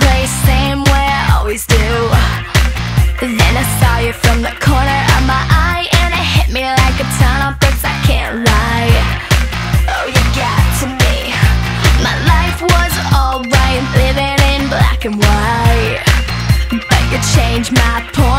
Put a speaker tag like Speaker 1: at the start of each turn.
Speaker 1: place, same way I always do. Then I saw you from the corner of my eye, and it hit me like a ton of bricks, I can't lie. Oh, you got to me. My life was alright, living in black and white, but you changed my point.